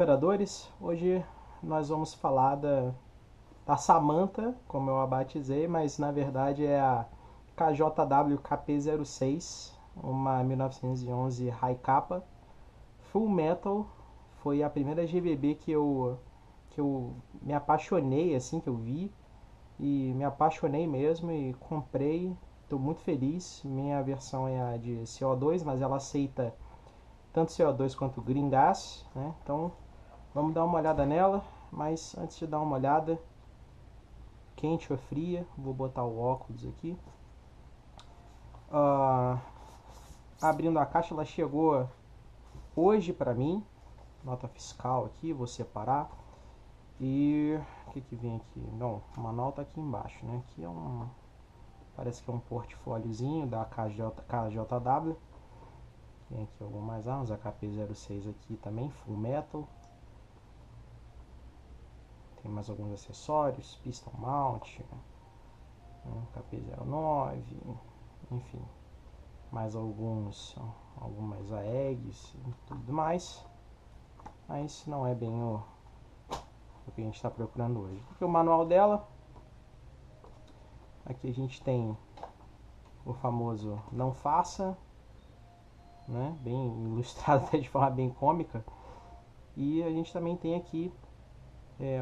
operadores, hoje nós vamos falar da Samantha, como eu a batizei, mas na verdade é a KJW KP06, uma 1911 High Kappa Full Metal. Foi a primeira GVB que eu me apaixonei, assim, que eu vi, e me apaixonei mesmo e comprei. Estou muito feliz. Minha versão é a de CO2, mas ela aceita tanto CO2 quanto Green Gas, né? Então vamos dar uma olhada nela, mas antes de dar uma olhada, quente ou fria, vou botar o óculos aqui. Abrindo a caixa, ela chegou hoje para mim, nota fiscal aqui, vou separar. E o que vem aqui? Não, o manual tá aqui embaixo, né? Aqui parece que é um portfóliozinho da KJW. Tem aqui algumas armas, a KP06 aqui também, Full Metal. Tem mais alguns acessórios, Piston Mount, KP09, enfim, mais algumas AEGs e tudo mais. Mas não é bem o que a gente está procurando hoje. Aqui o manual dela. Aqui a gente tem o famoso não faça, né? Bem ilustrado até de forma bem cômica. E a gente também tem aqui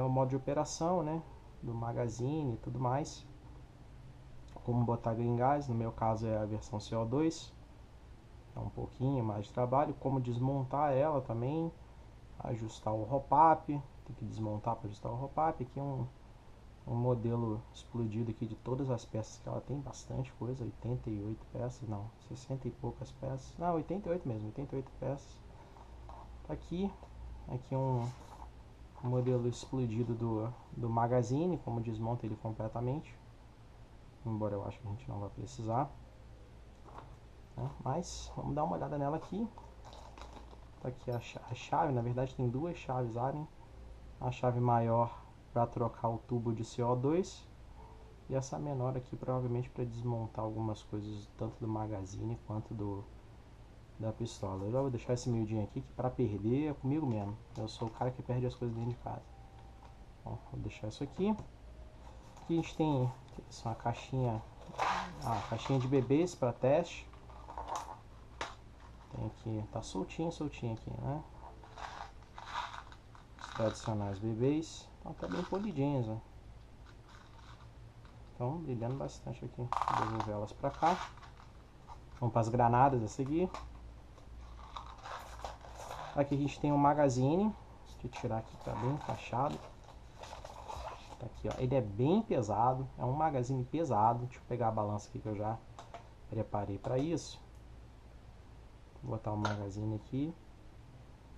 o modo de operação, né? Do magazine e tudo mais. Como botar green gas, no meu caso é a versão CO2. É um pouquinho mais de trabalho. Como desmontar ela também. Ajustar o hop-up. Tem que desmontar para ajustar o hop-up. Aqui um modelo explodido aqui de todas as peças que ela tem, bastante coisa, 88 peças, não, 60 e poucas peças, não, 88 mesmo, 88 peças. Aqui um modelo explodido do magazine, como desmonta ele completamente, embora eu acho que a gente não vai precisar, né? Mas vamos dar uma olhada nela aqui. Tá aqui a chave, na verdade tem duas chaves Allen, a chave maior para trocar o tubo de CO2 e essa menor aqui provavelmente para desmontar algumas coisas tanto do magazine quanto da pistola. Eu já vou deixar esse miudinho aqui que para perder é comigo mesmo. Eu sou o cara que perde as coisas dentro de casa. Bom, vou deixar isso aqui. Aqui a gente tem uma caixinha de bebês para teste. Tem aqui, tá soltinho aqui, né? Os tradicionais bebês. Estão até bem polidinhos, ó. Estão brilhando bastante aqui. Vou devolver elas para cá. Vamos para as granadas a seguir. Aqui a gente tem um magazine. Deixa eu tirar aqui que tá bem encaixado. Tá aqui, ó. Ele é bem pesado. É um magazine pesado. Deixa eu pegar a balança aqui que eu já preparei para isso. Vou botar o magazine aqui.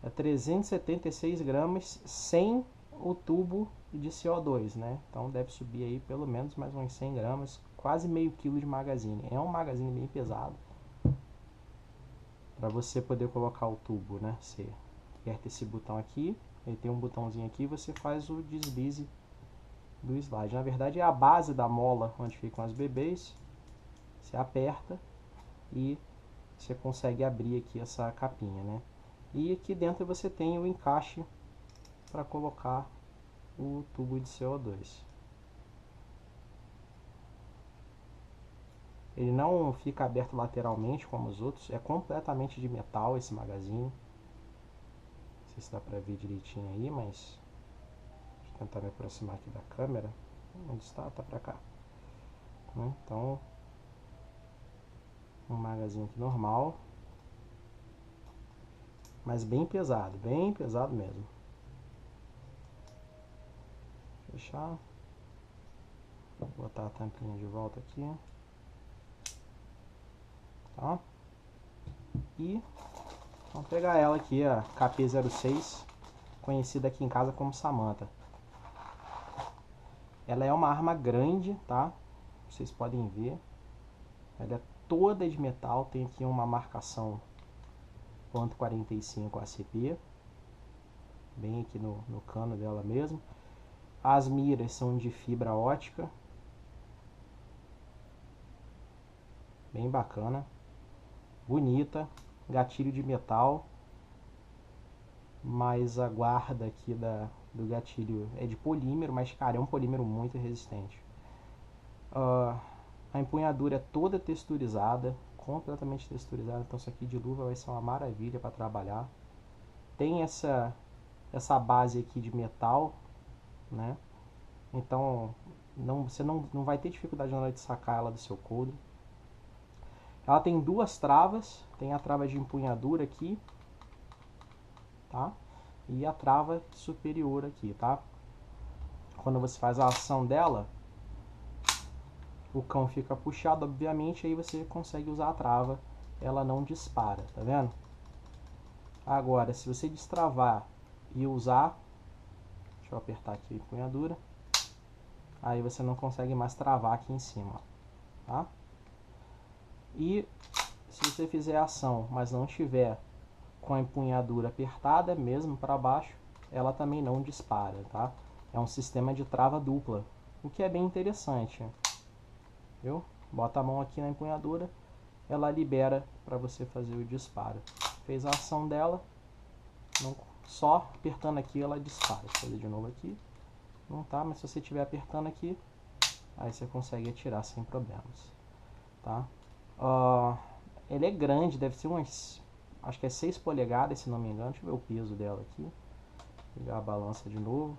É 376 gramas sem o tubo de CO2, né? Então deve subir aí pelo menos mais uns 100 gramas. Quase meio quilo de magazine. É um magazine bem pesado. Para você poder colocar o tubo, né? Você aperta esse botão aqui. Ele tem um botãozinho aqui e você faz o deslize do slide. Na verdade é a base da mola onde ficam as bebês. Você aperta e você consegue abrir aqui essa capinha, né? E aqui dentro você tem o encaixe para colocar o tubo de CO2. Ele não fica aberto lateralmente como os outros, é completamente de metal esse magazine. Não sei se dá para ver direitinho aí, mas deixa eu tentar me aproximar aqui da câmera. Onde está? Tá para cá. Então, um magazine aqui normal, mas bem pesado mesmo. Fechar. Vou botar a tampinha de volta aqui. Tá? E vamos pegar ela aqui, a KP06, conhecida aqui em casa como Samantha. Ela é uma arma grande, tá? Vocês podem ver. Ela é toda de metal, tem aqui uma marcação .45 ACP, bem aqui no cano dela mesmo. As miras são de fibra ótica, bem bacana, bonita, gatilho de metal. mas a guarda aqui do gatilho é de polímero, mas cara, é um polímero muito resistente. A empunhadura é toda texturizada, completamente texturizada, então isso aqui de luva vai ser uma maravilha para trabalhar. Tem essa base aqui de metal, né? Então você não vai ter dificuldade na hora de sacar ela do seu coldre. Ela tem duas travas, tem a trava de empunhadura aqui, tá? E a trava superior aqui, tá? Quando você faz a ação dela, o cão fica puxado, obviamente, aí você consegue usar a trava, ela não dispara, tá vendo? Agora, se você destravar e usar, deixa eu apertar aqui a empunhadura, aí você não consegue mais travar aqui em cima, tá? E se você fizer a ação, mas não tiver com a empunhadura apertada, mesmo para baixo, ela também não dispara, tá? É um sistema de trava dupla, o que é bem interessante, viu? Bota a mão aqui na empunhadura, ela libera para você fazer o disparo. Fez a ação dela, não, só apertando aqui ela dispara. Deixa eu fazer de novo aqui. Não tá, mas se você estiver apertando aqui, aí você consegue atirar sem problemas, tá? Ele é grande, deve ser umas, acho que é 6 polegadas, se não me engano. Deixa eu ver o peso dela aqui. Vou ligar a balança de novo.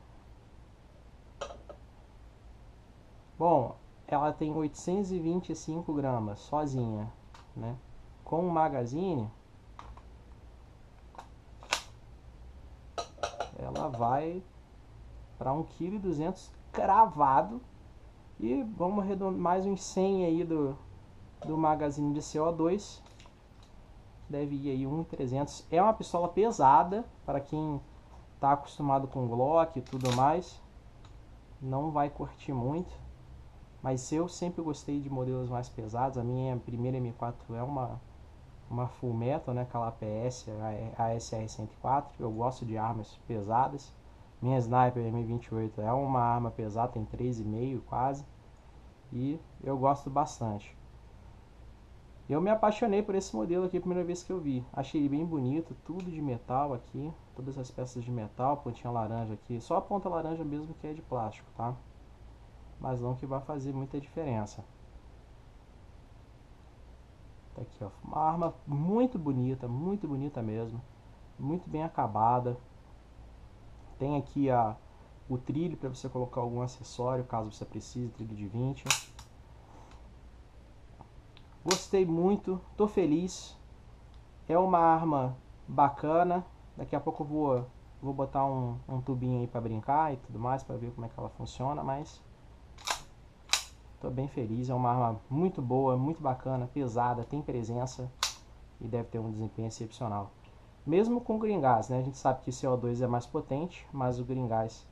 Bom, ela tem 825 gramas sozinha, né? Com o magazine, ela vai para 1,2 kg cravado. E vamos arredondar mais uns 100 aí do magazine de CO2. Deve ir aí 1,300. É uma pistola pesada, para quem está acostumado com Glock e tudo mais, não vai curtir muito. Mas eu sempre gostei de modelos mais pesados. A minha primeira M4 é uma Full Metal, né? Aquela APS, a SR-104. Eu gosto de armas pesadas. Minha Sniper M28 é uma arma pesada, tem 3,5 quase. E eu gosto bastante. Eu me apaixonei por esse modelo aqui a primeira vez que eu vi. Achei ele bem bonito, tudo de metal aqui. Todas as peças de metal, pontinha laranja aqui. Só a ponta laranja mesmo que é de plástico, tá? Mas não que vai fazer muita diferença. Tá aqui, ó. Uma arma muito bonita mesmo. Muito bem acabada. Tem aqui o trilho para você colocar algum acessório, caso você precise, trilho de 20. Gostei muito, tô feliz. É uma arma bacana. Daqui a pouco eu vou botar um tubinho aí para brincar e tudo mais, para ver como é que ela funciona, mas tô bem feliz. É uma arma muito boa, muito bacana, pesada, tem presença e deve ter um desempenho excepcional. Mesmo com o Green Gas, né? A gente sabe que o CO2 é mais potente, mas o Green Gas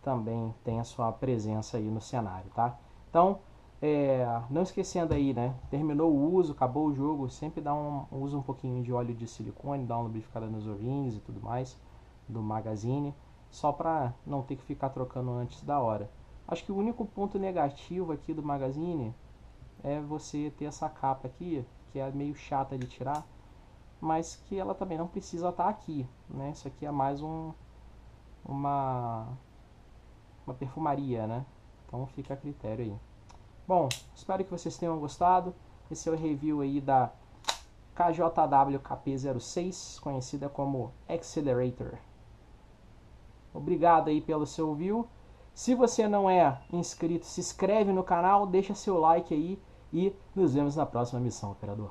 também tem a sua presença aí no cenário, tá? Então, não esquecendo aí, né? Terminou o uso, acabou o jogo, sempre usa um pouquinho de óleo de silicone, dá uma lubrificada nos ovinhos e tudo mais do magazine, só para não ter que ficar trocando antes da hora. Acho que o único ponto negativo aqui do magazine é você ter essa capa aqui, que é meio chata de tirar, mas que ela também não precisa estar aqui, né? Isso aqui é mais uma perfumaria, né? Então fica a critério aí. Bom, espero que vocês tenham gostado. Esse é o review aí da KJW KP06, conhecida como Accelerator. Obrigado aí pelo seu view. Se você não é inscrito, se inscreve no canal, deixa seu like aí e nos vemos na próxima missão, operador.